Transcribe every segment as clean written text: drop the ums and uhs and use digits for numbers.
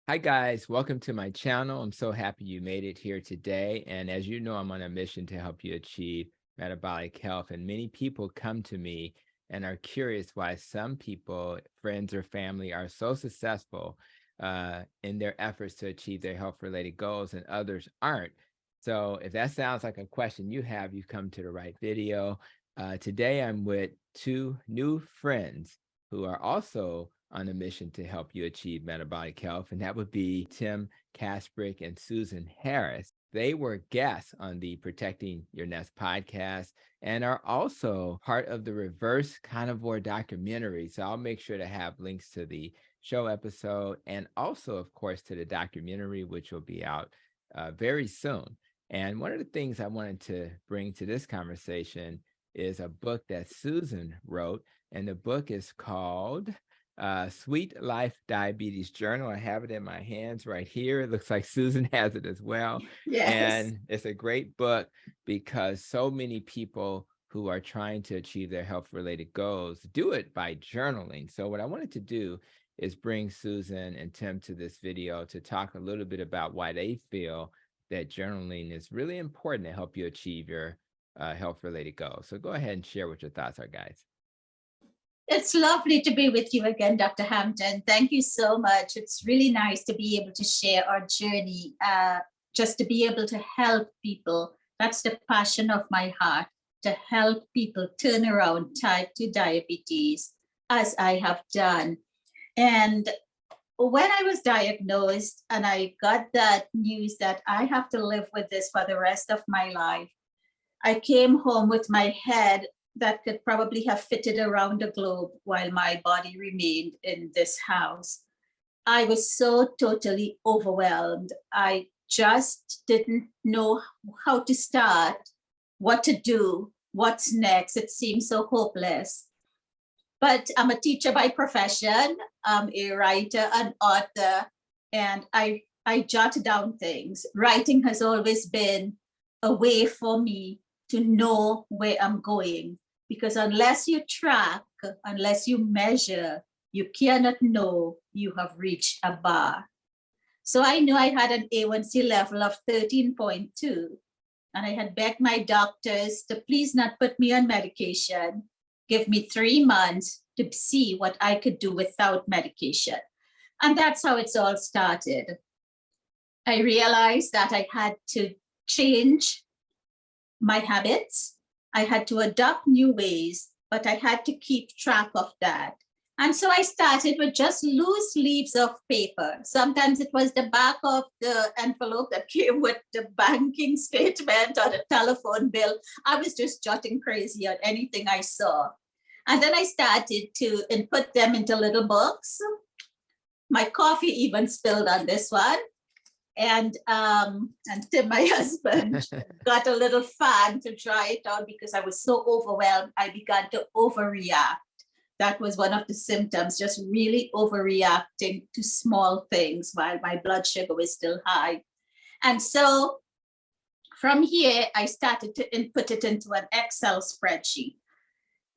Hi guys, welcome to my channel. I'm so happy you made it here today. And as you know, I'm on a mission to help you achieve metabolic health. And many people come to me and are curious why some people, friends or family, are so successful in their efforts to achieve their health-related goals and others aren't. So if that sounds like a question you have, you've come to the right video. Today, I'm with two new friends who are also on a mission to help you achieve metabolic health, and that would be Tim Kasprick and Susan Harris. They were guests on the Protecting Your Nest podcast and are also part of the Reverse Carnivore documentary. So I'll make sure to have links to the show episode and also, of course, to the documentary, which will be out very soon. And one of the things I wanted to bring to this conversation is a book that Susan wrote, and the book is called Sweet Life Diabetes Journal. I have it in my hands right here. It looks like Susan has it as well. Yes. And it's a great book because so many people who are trying to achieve their health-related goals do it by journaling. So what I wanted to do is bring Susan and Tim to this video to talk a little bit about why they feel that journaling is really important to help you achieve your health-related goals. So go ahead and share what your thoughts are, guys. It's lovely to be with you again, Dr. Hampton. Thank you so much. It's really nice to be able to share our journey, just to be able to help people. That's the passion of my heart, to help people turn around type 2 diabetes, as I have done. And when I was diagnosed and I got that news that I have to live with this for the rest of my life, I came home with my head that could probably have fitted around the globe while my body remained in this house. I was so totally overwhelmed. I just didn't know how to start, what to do, what's next. It seemed so hopeless. But I'm a teacher by profession, I'm a writer, an author, and I jot down things. Writing has always been a way for me to know where I'm going. Because unless you track, unless you measure, you cannot know you have reached a bar. So I knew I had an A1C level of 13.2, and I had begged my doctors to please not put me on medication, give me 3 months to see what I could do without medication. And that's how it's all started. I realized that I had to change my habits. I had to adopt new ways, but I had to keep track of that. And so I started with just loose leaves of paper. Sometimes it was the back of the envelope that came with the banking statement or the telephone bill. I was just jotting crazy on anything I saw. And then I started to input them into little books. My coffee even spilled on this one. And Tim, my husband, got a little fan to dry it out because I was so overwhelmed. I began to overreact. That was one of the symptoms, just really overreacting to small things while my blood sugar was still high. And so from here, I started to input it into an Excel spreadsheet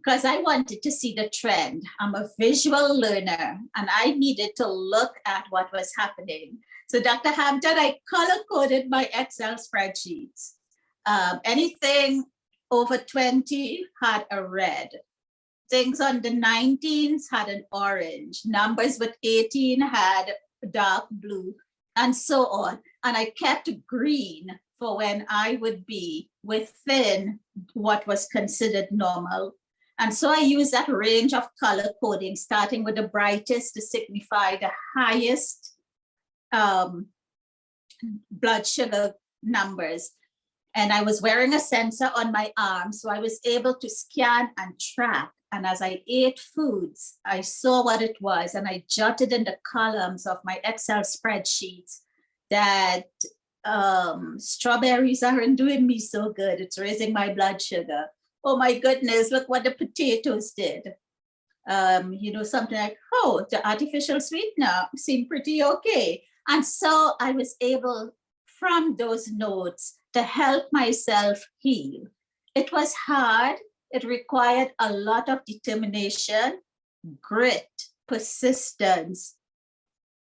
because I wanted to see the trend. I'm a visual learner and I needed to look at what was happening. So Dr. Hampton, I color-coded my Excel spreadsheets. Anything over 20 had a red. Things on the 19s had an orange. Numbers with 18 had dark blue, and so on. And I kept green for when I would be within what was considered normal. And so I used that range of color coding, starting with the brightest to signify the highest blood sugar numbers. And I was wearing a sensor on my arm, so I was able to scan and track. And as I ate foods, I saw what it was, and I jotted in the columns of my Excel spreadsheets that strawberries aren't doing me so good. It's raising my blood sugar. Oh my goodness, look what the potatoes did. Something like, oh, the artificial sweetener seemed pretty okay. And so I was able, from those notes, to help myself heal. It was hard. It required a lot of determination, grit, persistence,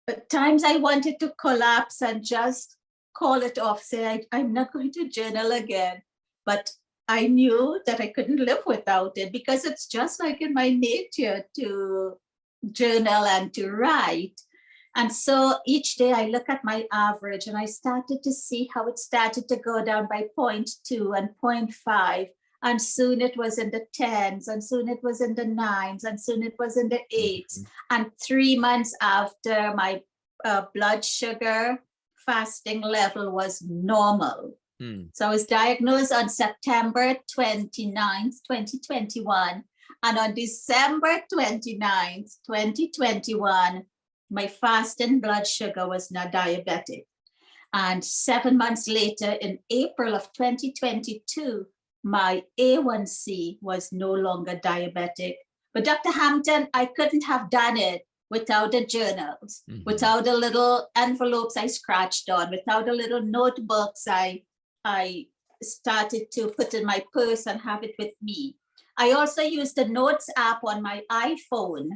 At times I wanted to collapse and just call it off, say, I'm not going to journal again. But I knew that I couldn't live without it, because it's just like in my nature to journal and to write. And so each day I look at my average, and I started to see how it started to go down by 0.2 and 0.5. And soon it was in the 10s, and soon it was in the 9s, and soon it was in the 8s. And 3 months after, my blood sugar fasting level was normal. So I was diagnosed on September 29th, 2021. And on December 29th, 2021, my fasting blood sugar was not diabetic. And 7 months later, in April of 2022, my A1C was no longer diabetic. But Dr. Hampton, I couldn't have done it without the journals, without the little envelopes I scratched on, without the little notebooks I started to put in my purse and have it with me. I also used the Notes app on my iPhone.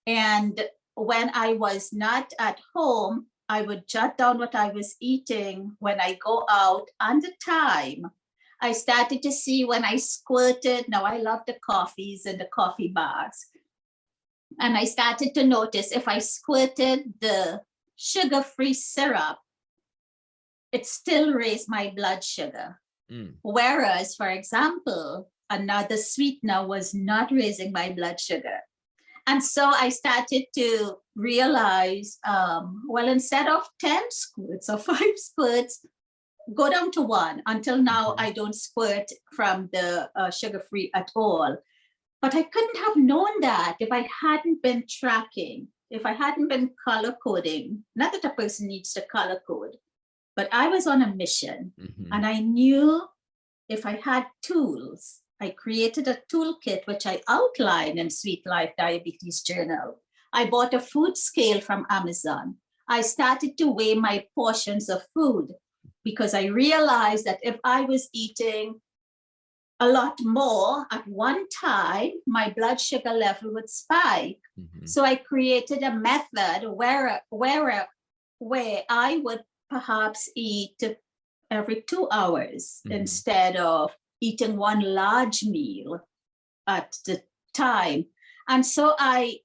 And when I was not at home, I would jot down what I was eating when I go out and the time. I started to see when I squirted. Now I love the coffees and the coffee bars. And I started to notice if I squirted the sugar-free syrup, it still raised my blood sugar. Whereas, for example, another sweetener was not raising my blood sugar. And so I started to realize, well, instead of 10 squirts or 5 squirts, go down to 1. Until now, I don't squirt from the sugar-free at all. But I couldn't have known that if I hadn't been tracking, if I hadn't been color coding. Not that a person needs to color code, but I was on a mission. And I knew if I had tools, I created a toolkit, which I outlined in Sweet Life Diabetes Journal. I bought a food scale from Amazon. I started to weigh my portions of food, because I realized that if I was eating a lot more at one time, my blood sugar level would spike. So I created a method where I would perhaps eat every 2 hours instead of eating one large meal at the time. And so I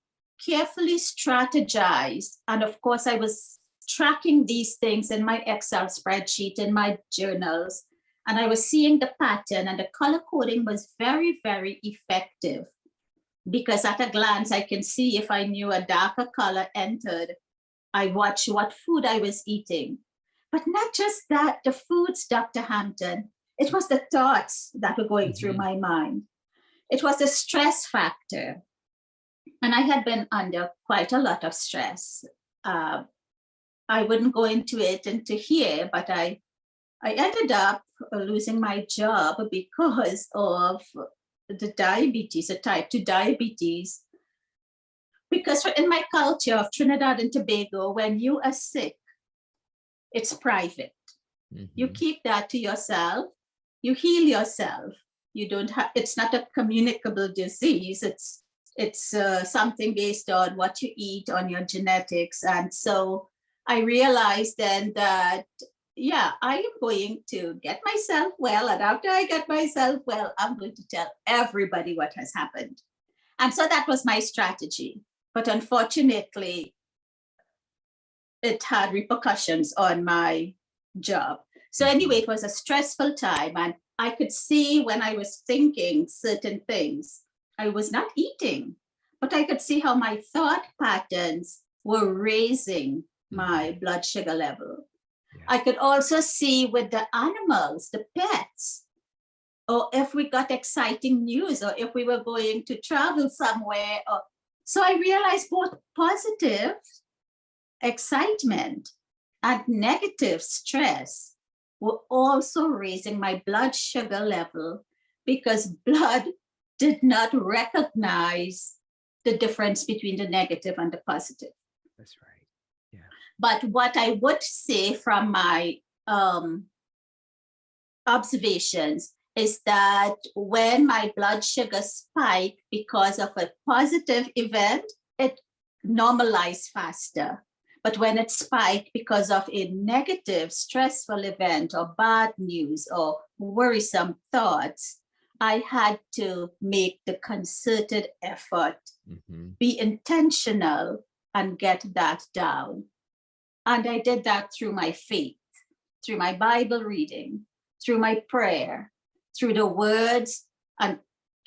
carefully strategized. And of course, I was tracking these things in my Excel spreadsheet, in my journals. And I was seeing the pattern, and the color coding was very, very effective, because at a glance, I can see if I knew a darker color entered. I watched what food I was eating. But not just that, the foods, Dr. Hampton, it was the thoughts that were going through my mind. It was the stress factor. And I had been under quite a lot of stress. I wouldn't go into it into here, but I ended up losing my job because of the diabetes, the type 2 diabetes. Because in my culture of Trinidad and Tobago, when you are sick, it's private. You keep that to yourself. You heal yourself. You don't have. It's not a communicable disease. It's something based on what you eat, on your genetics. And so I realized then that, yeah, I am going to get myself well. And after I get myself well, I'm going to tell everybody what has happened. And so that was my strategy. But unfortunately, it had repercussions on my job. So anyway, it was a stressful time. And I could see when I was thinking certain things, I was not eating, but I could see how my thought patterns were raising my blood sugar level. Yeah. I could also see with the animals, the pets, or if we got exciting news, or if we were going to travel somewhere. So I realized both positive excitement and negative stress were also raising my blood sugar level, because blood did not recognize the difference between the negative and the positive. That's right. Yeah. But what I would say from my observations is that when my blood sugar spiked because of a positive event, it normalized faster. But when it spiked because of a negative, stressful event or bad news or worrisome thoughts, I had to make the concerted effort, be intentional, and get that down. And I did that through my faith, through my Bible reading, through my prayer, through the words. And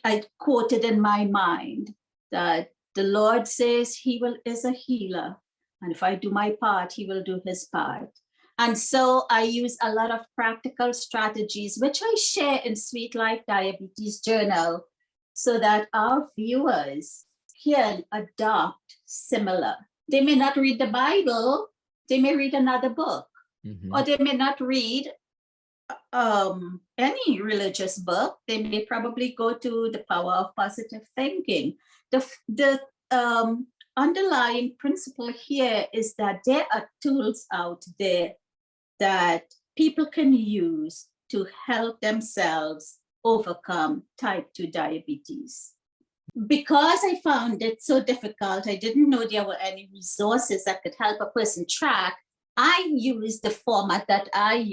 I quoted in my mind that the Lord says he is a healer. And if I do my part, he will do his part. And so I use a lot of practical strategies, which I share in Sweet Life Diabetes Journal, so that our viewers can adopt similar. They may not read the Bible, they may read another book, or they may not read any religious book. They may probably go to The Power of Positive Thinking. The underlying principle here is that there are tools out there that people can use to help themselves overcome type 2 diabetes. Because I found it so difficult, I didn't know there were any resources that could help a person track. I used the format that I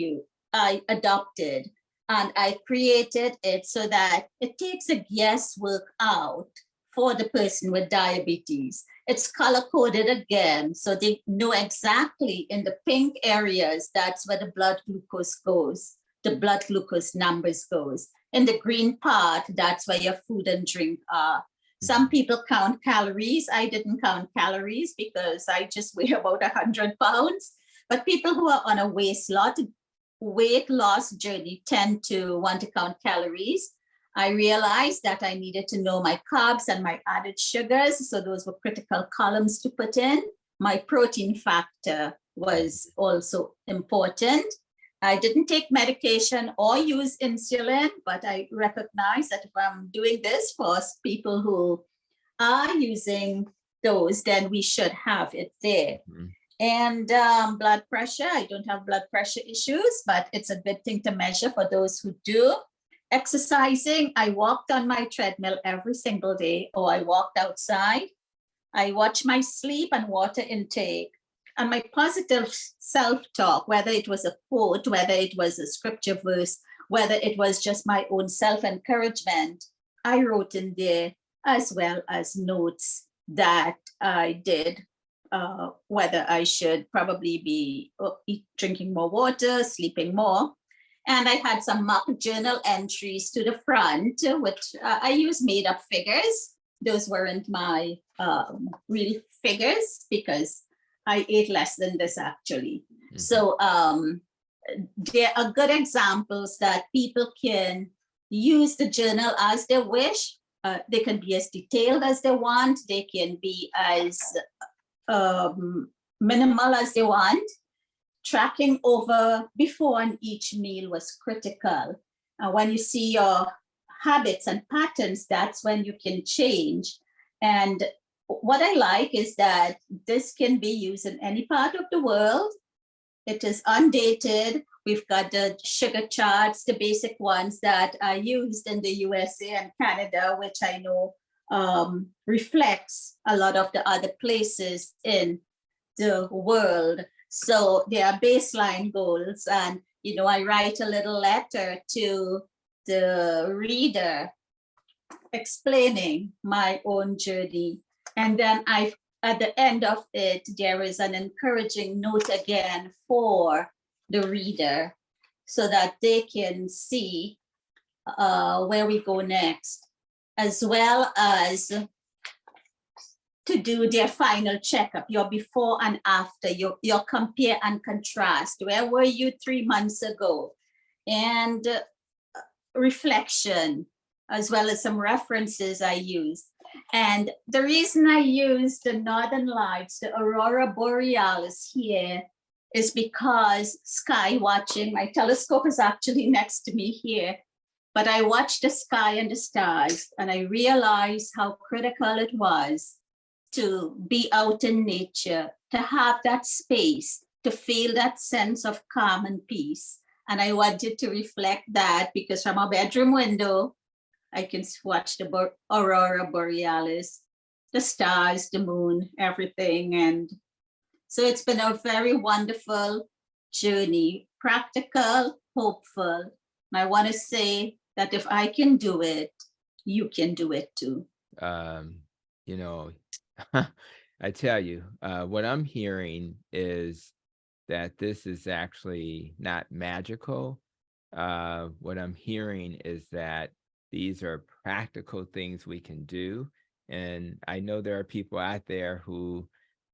adopted, and I created it so that it takes a guesswork out for the person with diabetes. It's color-coded again, so they know exactly in the pink areas, that's where the blood glucose goes, the blood glucose numbers goes. In the green part, that's where your food and drink are. Some people count calories. I didn't count calories because I just weigh about 100 pounds. But people who are on a weight loss journey tend to want to count calories. I realized that I needed to know my carbs and my added sugars. So those were critical columns to put in. My protein factor was also important. I didn't take medication or use insulin, but I recognize that if I'm doing this for people who are using those, then we should have it there. And blood pressure, I don't have blood pressure issues, but it's a good thing to measure for those who do. Exercising, I walked on my treadmill every single day, or I walked outside. I watch my sleep and water intake. And my positive self-talk, whether it was a quote, whether it was a scripture verse, whether it was just my own self-encouragement, I wrote in there, as well as notes that I did, whether I should probably be drinking more water, sleeping more. And I had some mock journal entries to the front, which I used made up figures. Those weren't my real figures because I ate less than this actually. So there are good examples that people can use the journal as they wish. They can be as detailed as they want. They can be as minimal as they want. Tracking over before and each meal was critical. When you see your habits and patterns, that's when you can change. And what I like is that this can be used in any part of the world. It is undated. We've got the sugar charts, the basic ones that are used in the USA and Canada, which I know reflects a lot of the other places in the world. So there are baseline goals, and I write a little letter to the reader explaining my own journey. And then at the end of it, there is an encouraging note again for the reader so that they can see where we go next, as well as to do their final checkup, your before and after, your compare and contrast. Where were you 3 months ago? And reflection, as well as some references I used. And the reason I used the Northern Lights, the Aurora Borealis here, is because sky watching, my telescope is actually next to me here, but I watched the sky and the stars, and I realized how critical it was to be out in nature, to have that space, to feel that sense of calm and peace. And I wanted to reflect that because from a bedroom window, I can watch the Aurora Borealis, the stars, the moon, everything. And So it's been a very wonderful journey, practical, hopeful. I want to say that if I can do it, you can do it too. Um, you know, I tell you, what I'm hearing is that this is actually not magical. What I'm hearing is that these are practical things we can do. And I know there are people out there who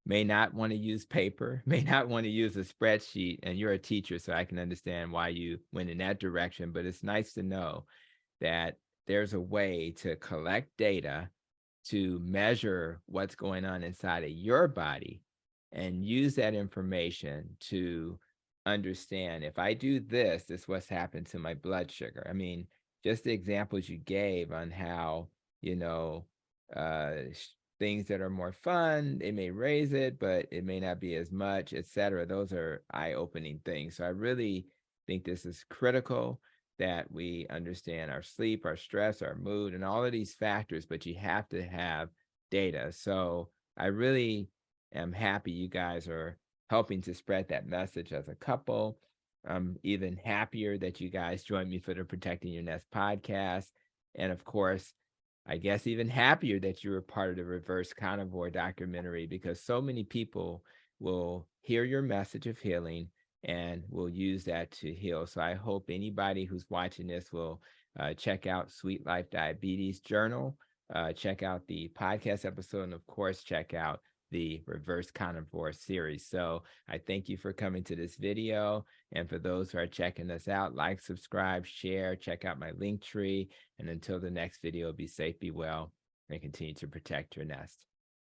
may not want to use paper, may not want to use a spreadsheet, and you're a teacher, so I can understand why you went in that direction. But it's nice to know that there's a way to collect data to measure what's going on inside of your body and use that information to understand if I do this, this is what's happened to my blood sugar. I mean, just the examples you gave on how, you know, things that are more fun, it may raise it, but it may not be as much, etc. Those are eye-opening things. So I really think this is critical that we understand our sleep, our stress, our mood, and all of these factors, but you have to have data. So I really am happy you guys are helping to spread that message as a couple. I'm even happier that you guys joined me for the Protecting Your Nest podcast. And of course, I guess even happier that you were part of the Reverse Carnivore documentary because so many people will hear your message of healing and we'll use that to heal. So I hope anybody who's watching this will check out Sweet Life Diabetes Journal, check out the podcast episode, and of course, check out the Reverse Carnivore series. So I thank you for coming to this video. And for those who are checking us out, like, subscribe, share, check out my link tree. And until the next video, be safe, be well, and continue to protect your nest.